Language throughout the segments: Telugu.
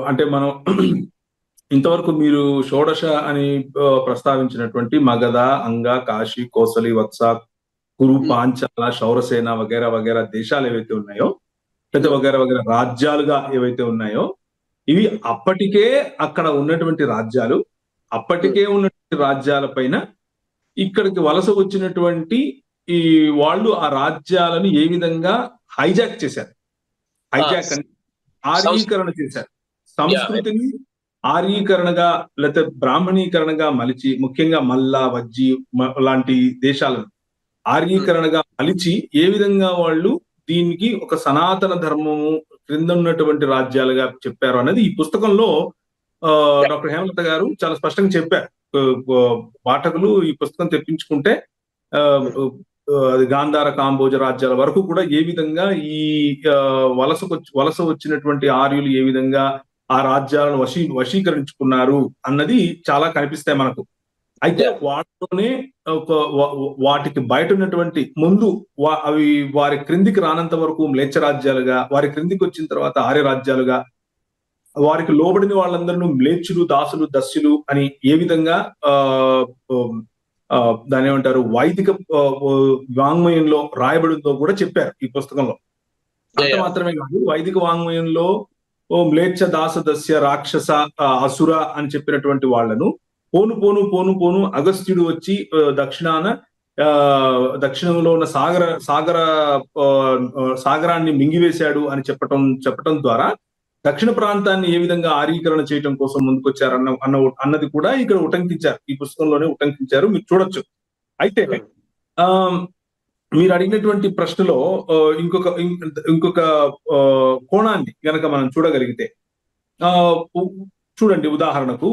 అంటే మనం ఇంతవరకు మీరు షోడశ అని ప్రస్తావించినటువంటి మగధ, అంగ, కాశీ, కోసలి, వత్స, కురు, పాంచాల, శౌరసేన వగైరా వగైరా దేశాలు ఏవైతే ఉన్నాయో, లేదా వగైరా వగైరా రాజ్యాలుగా ఏవైతే ఉన్నాయో, ఇవి అప్పటికే అక్కడ ఉన్నటువంటి రాజ్యాలు. అప్పటికే ఉన్నటువంటి రాజ్యాల పైన ఇక్కడికి వలస వచ్చినటువంటి ఈ వాళ్ళు ఆ రాజ్యాలను ఏ విధంగా హైజాక్ చేశారు. హైజాక్ అంటే ఆర్యీకరణ చేశారు. సంస్కృతిని ఆర్యీకరణగా లేకపోతే బ్రాహ్మణీకరణగా మలిచి, ముఖ్యంగా మల్ల, వజ్జి లాంటి దేశాలను ఆర్యీకరణగా మలిచి ఏ విధంగా వాళ్ళు దీనికి ఒక సనాతన ధర్మము క్రింద ఉన్నటువంటి రాజ్యాలుగా చెప్పారు అనేది ఈ పుస్తకంలో డాక్టర్ హేమలత గారు చాలా స్పష్టంగా చెప్పారు. పాఠకులు ఈ పుస్తకం తెప్పించుకుంటే అది గాంధార, కాంబోజ రాజ్యాల వరకు కూడా ఏ విధంగా ఈ వలస వచ్చినటువంటి ఆర్యులు ఏ విధంగా ఆ రాజ్యాలను వశీకరించుకున్నారు అన్నది చాలా కనిపిస్తాయి మనకు. అయితే వాటిలోనే వాటికి బయట ఉన్నటువంటి ముందు అవి వారి క్రిందికి రానంత వరకు మ్లేచ్ఛ రాజ్యాలుగా, వారి క్రిందికి వచ్చిన తర్వాత ఆర్య రాజ్యాలుగా, వారికి లోబడిన వాళ్ళందరూ మ్లేచ్చులు, దాసులు, దస్యులు అని ఏ విధంగా దాని ఏమంటారు వైదిక వాంగ్మయంలో రాయబడిందో కూడా చెప్పారు ఈ పుస్తకంలో. అంత మాత్రమే కాదు, వైదిక వాంగ్మయంలో మ్లేచ్ఛ, దాస, దస్య, రాక్షస, అసుర అని చెప్పినటువంటి వాళ్లను పోను పోను పోను పోను అగస్త్యుడు వచ్చి దక్షిణంలో ఉన్న సాగరాన్ని మింగివేశాడు అని చెప్పటం ద్వారా దక్షిణ ప్రాంతాన్ని ఏ విధంగా ఆర్యీకరణ చేయడం కోసం ముందుకొచ్చారు అన్నది కూడా ఇక్కడ ఉటంకించారు. ఈ పుస్తకంలోనే ఉటంకించారు, మీరు చూడొచ్చు. అయితే మీరు అడిగినటువంటి ప్రశ్నలో ఇంకొక కోణాన్ని గనక మనం చూడగలిగితే, చూడండి, ఉదాహరణకు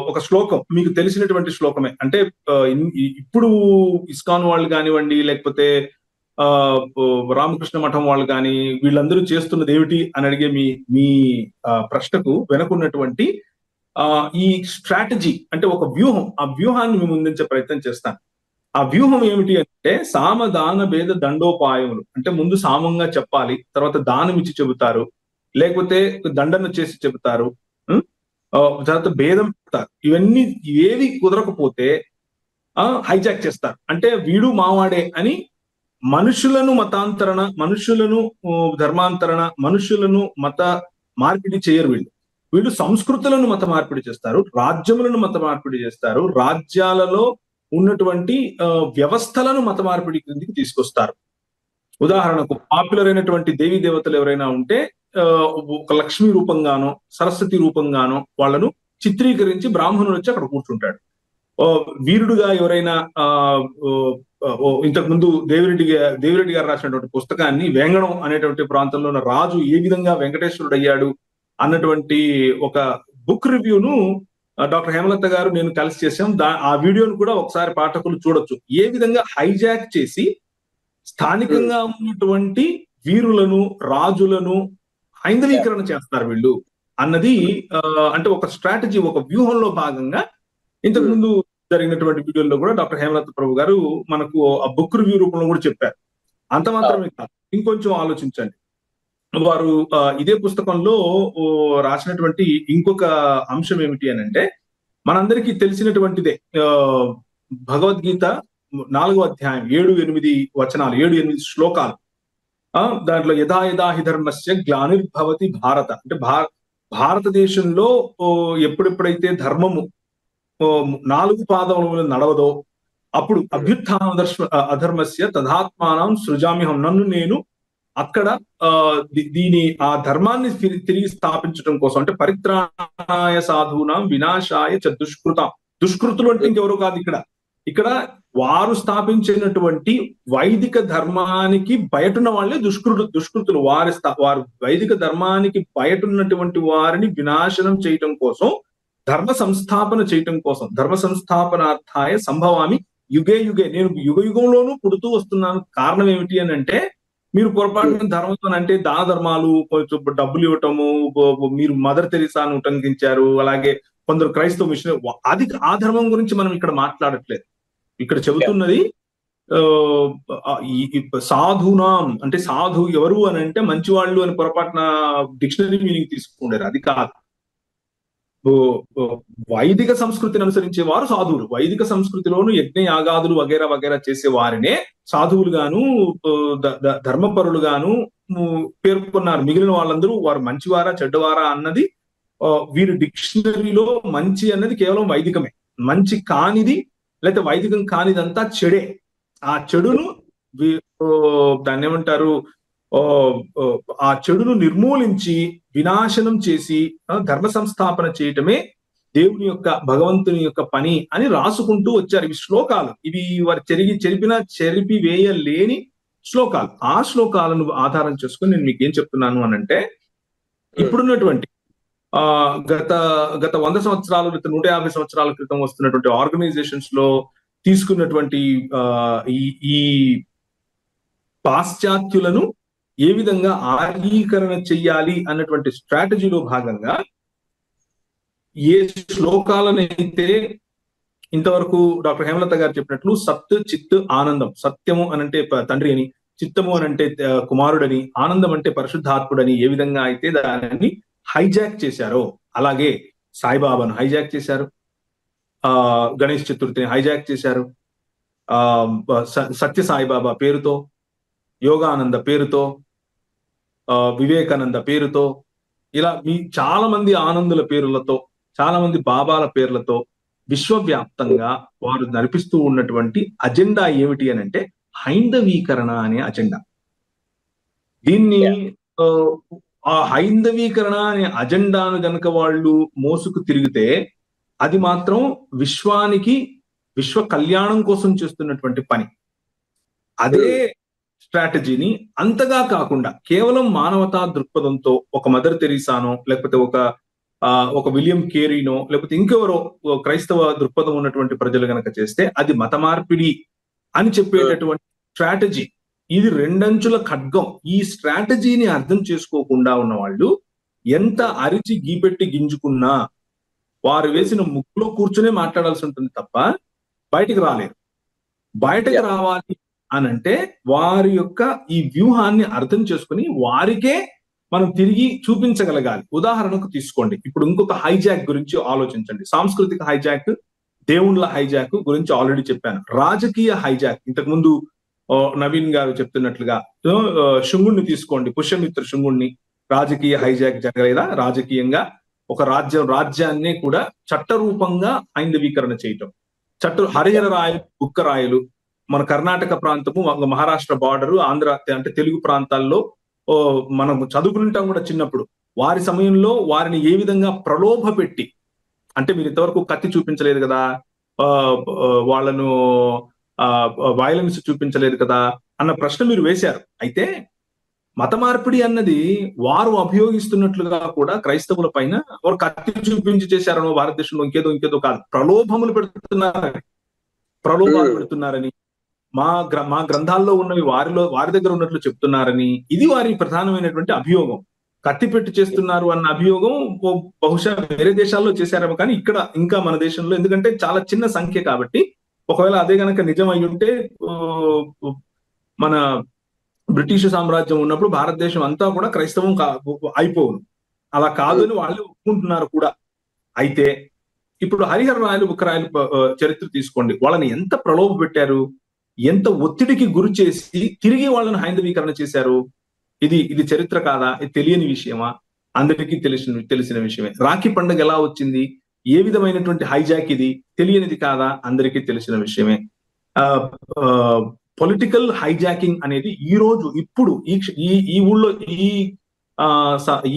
ఒక శ్లోకం మీకు తెలిసినటువంటి శ్లోకమే. అంటే ఇప్పుడు ఇస్కాన్ వాళ్ళు కానివ్వండి, లేకపోతే రామకృష్ణ మఠం వాళ్ళు కానీ, వీళ్ళందరూ చేస్తున్నది ఏమిటి అని అడిగే మీ ప్రశ్నకు వెనుకున్నటువంటి ఈ స్ట్రాటజీ అంటే ఒక వ్యూహం, ఆ వ్యూహాన్ని మేము ముందుంచే ప్రయత్నం చేస్తాను. ఆ వ్యూహం ఏమిటి అంటే సామ, దాన, భేద, దండోపాయములు. అంటే ముందు సామంగా చెప్పాలి, తర్వాత దానం ఇచ్చి చెబుతారు, లేకపోతే దండన చేసి చెబుతారు, తర్వాత భేదం పెడతారు. ఇవన్నీ ఏవి కుదరకపోతే హైజాక్ చేస్తారు. అంటే వీడు మావాడే అని మనుషులను మతాంతరణ, మనుషులను ధర్మాంతరణ, మనుషులను మత మార్పిడి చేయరు. వీళ్ళు సంస్కృతులను మత మార్పిడి చేస్తారు, రాజ్యములను మత మార్పిడి చేస్తారు, రాజ్యాలలో ఉన్నటువంటి వ్యవస్థలను మత మార్పిడి క్రిందికి తీసుకొస్తారు. ఉదాహరణకు పాపులర్ అయినటువంటి దేవీ దేవతలు ఎవరైనా ఉంటే ఒక లక్ష్మీ రూపంగానో, సరస్వతి రూపంగానో వాళ్ళను చిత్రీకరించి బ్రాహ్మణులు వచ్చి అక్కడ కూర్చుంటాడు. వీరుడుగా ఎవరైనా ఇంతకు ముందు దేవిరెడ్డి గారు రాసినటువంటి పుస్తకాన్ని వేంగణం అనేటువంటి ప్రాంతంలో ఉన్న రాజు ఏ విధంగా వెంకటేశ్వరుడు అయ్యాడు అన్నటువంటి ఒక బుక్ రివ్యూను డాక్టర్ హేమలత గారు నేను కలిసి చేసాం. ఆ వీడియోను కూడా ఒకసారి పాఠకులు చూడొచ్చు. ఏ విధంగా హైజాక్ చేసి స్థానికంగా ఉన్నటువంటి వీరులను, రాజులను హైందవీకరణ చేస్తారు వీళ్ళు అన్నది అంటే ఒక స్ట్రాటజీ, ఒక వ్యూహంలో భాగంగా ఇంతకు ముందు జరిగినటువంటి వీడియోలో కూడా డాక్టర్ హేమలత ప్రభు గారు మనకు ఆ బుక్ రివ్యూ రూపంలో కూడా చెప్పారు. అంత మాత్రమే కాదు, ఇంకొంచెం ఆలోచించండి. వారు ఇదే పుస్తకంలో రాసినటువంటి ఇంకొక అంశం ఏమిటి అని అంటే, మనందరికీ తెలిసినటువంటిదే, భగవద్గీత 4వ అధ్యాయం 7-8 వచనాలు, 7-8 శ్లోకాలు. దాంట్లో యథా యథా హి ధర్మస్య గ్లానిర్భవతి భారత, అంటే భారతదేశంలో ఎప్పుడెప్పుడైతే ధర్మము 4 పాదముల నడవదో అప్పుడు అభ్యుత్థాన అధర్మస్య తథాత్మానం సృజామ్యహం, నన్ను నేను అక్కడ ఆ ధర్మాన్ని తిరిగి స్థాపించడం కోసం, అంటే పరిత్రాణాయ సాధూనాం వినాశాయ చ దుష్కృతం. దుష్కృతులు అంటే ఇంకెవరు కాదు, ఇక్కడ వారు స్థాపించినటువంటి వైదిక ధర్మానికి బయటున్న వాళ్ళే దుష్కృతులు. వారు వైదిక ధర్మానికి బయటున్నటువంటి వారిని వినాశనం చేయటం కోసం, ధర్మ సంస్థాపన చేయటం కోసం, ధర్మ సంస్థాపనార్థాయ సంభవామి యుగే యుగే, నేను యుగ యుగంలోనూ పుడుతూ వస్తున్నాను. కారణం ఏమిటి అని అంటే, మీరు పొరపాటున ధర్మంతో అంటే దాన ధర్మాలు, డబ్బులు ఇవ్వటము, మీరు మదర్ తెరీసాను ఉటంకించారు, అలాగే కొందరు క్రైస్తవ మిషన్, అది ఆ ధర్మం గురించి మనం ఇక్కడ మాట్లాడట్లేదు. ఇక్కడ చెబుతున్నది సాధునాం అంటే సాధు ఎవరు అని అంటే మంచివాళ్ళు అని పొరపాటున డిక్షనరీ మీనింగ్ తీసుకుంటారు. అది కాదు. ఓ, ఓ, వైదిక సంస్కృతిని అనుసరించే వారు సాధువులు. వైదిక సంస్కృతిలోను యజ్ఞ యాగాదులు వగేరా వగేరా చేసే వారినే సాధువులుగాను ధర్మపరులుగాను పేర్కొన్నారు. మిగిలిన వాళ్ళందరూ వారు మంచివారా చెడ్డవారా అన్నది వీరి డిక్షనరీలో మంచి అన్నది కేవలం వైదికమే. మంచి కానిది లేకపోతే వైదికం కానిదంతా చెడే. ఆ చెడును దాన్ని ఏమంటారు, ఆ చెడును నిర్మూలించి వినాశనం చేసి ధర్మ సంస్థాపన చేయటమే దేవుని యొక్క భగవంతుని యొక్క పని అని రాసుకుంటూ వచ్చారు. ఇవి శ్లోకాలు, ఇవి వారు చెరిపి వేయలేని శ్లోకాలు. ఆ శ్లోకాలను ఆధారం చేసుకుని నేను మీకు ఏం చెప్తున్నాను అనంటే, ఇప్పుడున్నటువంటి గత 100 సంవత్సరాలు లేదా 150 సంవత్సరాల క్రితం వస్తున్నటువంటి ఆర్గనైజేషన్స్ లో తీసుకున్నటువంటి ఈ పాశ్చాత్యులను ఏ విధంగా ఆర్యీకరణ చెయ్యాలి అన్నటువంటి స్ట్రాటజీలో భాగంగా ఏ శ్లోకాలనైతే ఇంతవరకు డాక్టర్ హేమలత గారు చెప్పినట్లు సత్ చిత్ ఆనందం, సత్యము అనంటే తండ్రి అని, చిత్తము అనంటే కుమారుడని, ఆనందం అంటే పరిశుద్ధాత్ముడని ఏ విధంగా అయితే దానిని హైజాక్ చేశారో, అలాగే సాయిబాబాను హైజాక్ చేశారు, గణేష్ చతుర్థిని హైజాక్ చేశారు, సత్య సాయిబాబా పేరుతో, యోగానంద పేరుతో, వివేకానంద పేరుతో, ఇలా చాలా మంది ఆనందుల పేర్లతో, చాలా మంది బాబాల పేర్లతో విశ్వవ్యాప్తంగా వారు నడిపిస్తూ ఉన్నటువంటి అజెండా ఏమిటి అని అంటే హైందవీకరణ అనే అజెండా. దీన్ని ఆ హైందవీకరణ అనే అజెండాను గనక వాళ్ళు మోసుకు తిరిగితే అది మాత్రం విశ్వ కళ్యాణం కోసం చేస్తున్నటువంటి పని. అదే స్ట్రాటజీని అంతగా కాకుండా కేవలం మానవతా దృక్పథంతో ఒక మదర్ తెరీసానో లేకపోతే ఒక విలియం కేరీనో లేకపోతే ఇంకెవరో క్రైస్తవ దృక్పథం ఉన్నటువంటి ప్రజలు గనక చేస్తే అది మత మార్పిడి అని చెప్పేటటువంటి స్ట్రాటజీ. ఇది రెండంచుల ఖడ్గం. ఈ స్ట్రాటజీని అర్థం చేసుకోకుండా ఉన్న వాళ్ళు ఎంత అరిచి గీపెట్టి గింజుకున్నా వారు వేసిన ముక్కులో కూర్చునే మాట్లాడాల్సి ఉంటుంది తప్ప బయటికి రాలేరు. బయటకు రావాలి అనంటే వారి యొక్క ఈ వ్యూహాన్ని అర్థం చేసుకుని వారికే మనం తిరిగి చూపించగలగాలి. ఉదాహరణకు తీసుకోండి, ఇప్పుడు ఇంకొక హైజాక్ గురించి ఆలోచించండి. సాంస్కృతిక హైజాక్, దేవుళ్ళ హైజాక్ గురించి ఆల్రెడీ చెప్పాను. రాజకీయ హైజాక్ ఇంతకుముందు నవీన్ గారు చెప్తున్నట్లుగా శుంగుణ్ణి తీసుకోండి, పుష్యమిత్ర శుంగుణ్ణి. రాజకీయ హైజాక్ జరగలేదా? రాజకీయంగా ఒక రాజ్యాన్ని కూడా చట్టరూపంగా హైందవీకరణ చేయటం. హరిహర రాయలు, బుక్క రాయలు, మన కర్ణాటక ప్రాంతము, మహారాష్ట్ర బార్డరు, ఆంధ్ర అంటే తెలుగు ప్రాంతాల్లో మనం చదువుకుంటాం కూడా చిన్నప్పుడు. వారి సమయంలో వారిని ఏ విధంగా ప్రలోభ పెట్టి, అంటే మీరు ఇంతవరకు కత్తి చూపించలేదు కదా, వాళ్ళను వైలెన్స్ చూపించలేదు కదా అన్న ప్రశ్న మీరు వేశారు. అయితే మత మార్పిడి అన్నది వారు అభియోగిస్తున్నట్లుగా కూడా క్రైస్తవుల పైన వారు కత్తి చూపించి చేశారనో, భారతదేశంలో ఇంకేదో కాదు, ప్రలోభాలు పెడుతున్నారని, మా గ్రంథాల్లో ఉన్నవి వారి దగ్గర ఉన్నట్లు చెప్తున్నారని, ఇది వారి ప్రధానమైనటువంటి అభియోగం. కత్తి పెట్టి చేస్తున్నారు అన్న అభియోగం బహుశా వేరే దేశాల్లో చేశారేమో, కానీ ఇక్కడ ఇంకా మన దేశంలో, ఎందుకంటే చాలా చిన్న సంఖ్య కాబట్టి, ఒకవేళ అదే గనక నిజం అయి ఉంటే మన బ్రిటిష్ సామ్రాజ్యం ఉన్నప్పుడు భారతదేశం అంతా కూడా క్రైస్తవం అయిపోవును. అలా కాదని వాళ్ళు ఒప్పుకుంటున్నారు కూడా. అయితే ఇప్పుడు హరిహర రాయలు, బుక్క రాయలు చరిత్ర తీసుకోండి. వాళ్ళని ఎంత ప్రలోభ పెట్టారు, ఎంత ఒత్తిడికి గురి చేసి తిరిగి వాళ్ళని హైందవీకరణ చేశారు. ఇది చరిత్ర కాదా? ఇది తెలియని విషయమా? అందరికీ తెలిసిన విషయమే. రాఖీ పండుగ ఎలా వచ్చింది? ఏ విధమైనటువంటి హైజాక్ ఇది? తెలియనిది కాదా? అందరికీ తెలిసిన విషయమే. పొలిటికల్ హైజాకింగ్ అనేది ఈ రోజు ఇప్పుడు ఈ ఊళ్ళో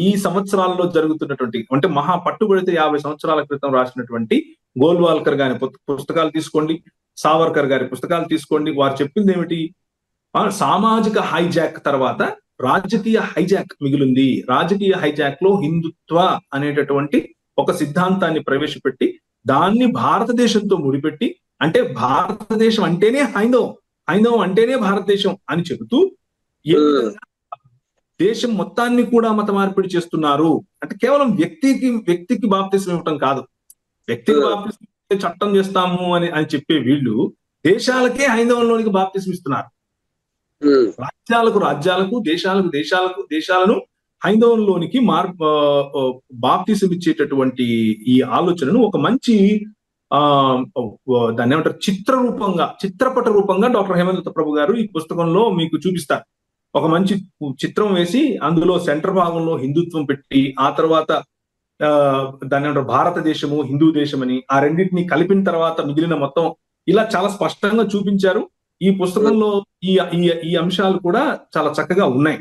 ఈ సంవత్సరాల్లో జరుగుతున్నటువంటి, అంటే మహా పట్టుబడితే 50 సంవత్సరాల క్రితం రాసినటువంటి గోల్వాల్కర్ గారి పుస్తకాలు తీసుకోండి, సావర్కర్ గారి పుస్తకాలు తీసుకోండి. వారు చెప్పింది ఏమిటి? సామాజిక హైజాక్ తర్వాత రాజకీయ హైజాక్ మిగిలింది. రాజకీయ హైజాక్ లో హిందుత్వ అనేటటువంటి ఒక సిద్ధాంతాన్ని ప్రవేశపెట్టి దాన్ని భారతదేశంతో ముడిపెట్టి, అంటే భారతదేశం అంటేనే హైందవం అంటేనే భారతదేశం అని చెబుతూ దేశం మొత్తాన్ని కూడా మత మార్పిడి చేస్తున్నారు. అంటే కేవలం వ్యక్తికి బాప్తిసం ఇవ్వటం కాదు, వ్యక్తికి బాప్తిసం చట్టం చేస్తాము అని చెప్పే వీళ్ళు దేశాలకే హైందవంలోనికి బాప్తిసం ఇస్తున్నారు. రాజ్యాలకు దేశాలను హైందవంలోనికి బాప్తిసం ఇచ్చేటటువంటి ఈ ఆలోచనను ఒక మంచి దాన్ని ఏమంటారు చిత్రపట రూపంగా డాక్టర్ హేమలత ప్రభు గారు ఈ పుస్తకంలో మీకు చూపిస్తారు. ఒక మంచి చిత్రం వేసి అందులో సెంటర్ భాగంలో హిందుత్వం పెట్టి, ఆ తర్వాత దాన్ని ఏమంటారు భారతదేశము హిందూ దేశం అని, ఆ రెండింటిని కలిపిన తర్వాత మిగిలిన మొత్తం ఇలా చాలా స్పష్టంగా చూపించారు. ఈ పుస్తకంలో ఈ అంశాలు కూడా చాలా చక్కగా ఉన్నాయి.